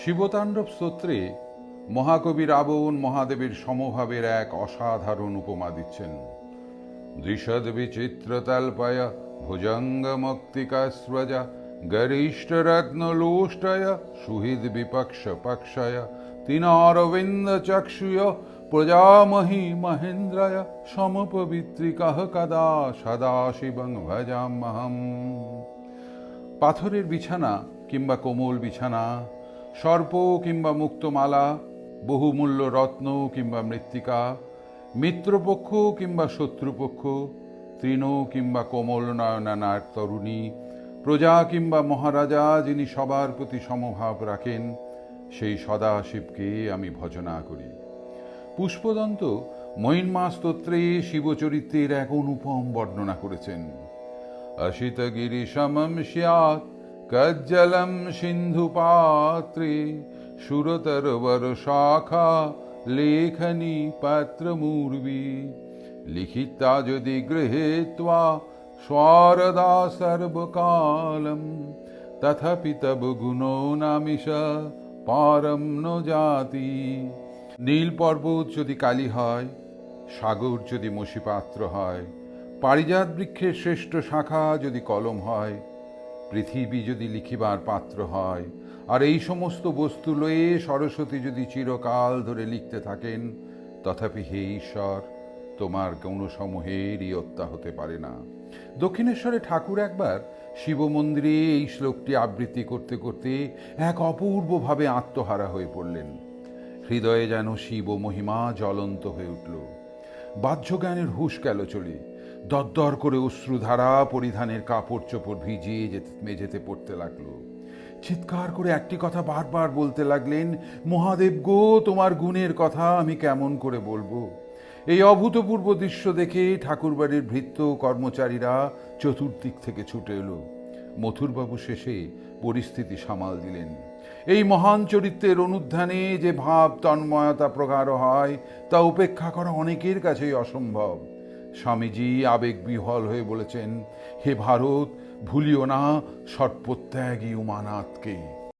শিবতাণ্ডব স্তোত্রে মহাকবি রাবণ মহাদেবের সমভাবের এক অসাধারণ উপমা দিচ্ছেন। দৃষদ বিচিত্রতল্পয় ভুজঙ্গমক্তিকাস্রজ গরিষ্ঠরত্নলোষ্টয় সুহৃদ বিপক্ষ পক্ষয় তিনারবিন্দ চক্ষুয় প্রজামহি মহেন্দ্রয় সমপবিত্রিকঃ কদা সদা শিবং ভজাম্যহম। পাথরের বিছানা কিংবা কোমল বিছানা, সর্প কিংবা মুক্তমালা, বহুমূল্য রত্ন কিংবা মৃত্তিকা, মিত্রপক্ষ কিংবা শত্রুপক্ষ, তৃণ কিংবা কোমল নয়না নায়ক তরুণী, প্রজা কিংবা মহারাজা যিনি সবার প্রতি সমভাব রাখেন, সেই সদাশিবকে আমি ভজনা করি। পুষ্পদন্ত মহিমা স্তোত্রে শিবচরিত্রের এক অনুপম বর্ণনা করেছেন। অসিতগিরি সমম স্যাৎ কজ্জলম সিন্ধু পাত্রে সুরতরবর শাখা লেখনী পাত্রমূর্বি লিখিতা যদি গৃহীত্বা স্বরদা সর্বকালম তথাপি তব গুণো নামিষ পারম ন জাতি। নীল পর্বত যদি কালি হয়, সাগর যদি মষিপাত্র হয়, পারিজাত বৃক্ষের শ্রেষ্ঠ শাখা যদি কলম হয়, পৃথিবী যদি লিখিবার পাত্র হয়, আর এই সমস্ত বস্তু লয়ে সরস্বতী যদি চিরকাল ধরে লিখতে থাকেন, তথাপি হে ঈশ্বর, তোমার কোনো সমূহেরই হত্যা হতে পারে না। দক্ষিণেশ্বরে ঠাকুর একবার শিব মন্দিরে এই শ্লোকটি আবৃত্তি করতে করতে এক অপূর্বভাবে আত্মহারা হয়ে পড়লেন। হৃদয়ে যেন শিব মহিমা জ্বলন্ত হয়ে উঠল। বাহ্যজ্ঞানের হুঁশ গেল চলে। দরদর করে অশ্রুধারা পরিধানের কাপড় চোপড় ভিজিয়ে মেঝেতে পড়তে লাগলো। চিৎকার করে একটি কথা বারবার বলতে লাগলেন, মহাদেব গো, তোমার গুণের কথা আমি কেমন করে বলবো। এই অভূতপূর্ব দৃশ্য দেখে ঠাকুরবাড়ির ভৃত্য কর্মচারীরা চতুর্দিক থেকে ছুটে এলো। মথুরবাবু শেষে পরিস্থিতি সামাল দিলেন। এই মহান চরিত্রের অনুধ্যানে যে ভাব তন্ময়তা প্রগাঢ় হয়, তা উপেক্ষা করা অনেকের কাছেই অসম্ভব। স্বামীজি আবেগ বিহ্বল হয়ে বলেছেন, হে ভারত, ভুলিও না সৎপত্যাগী উমানাথকে।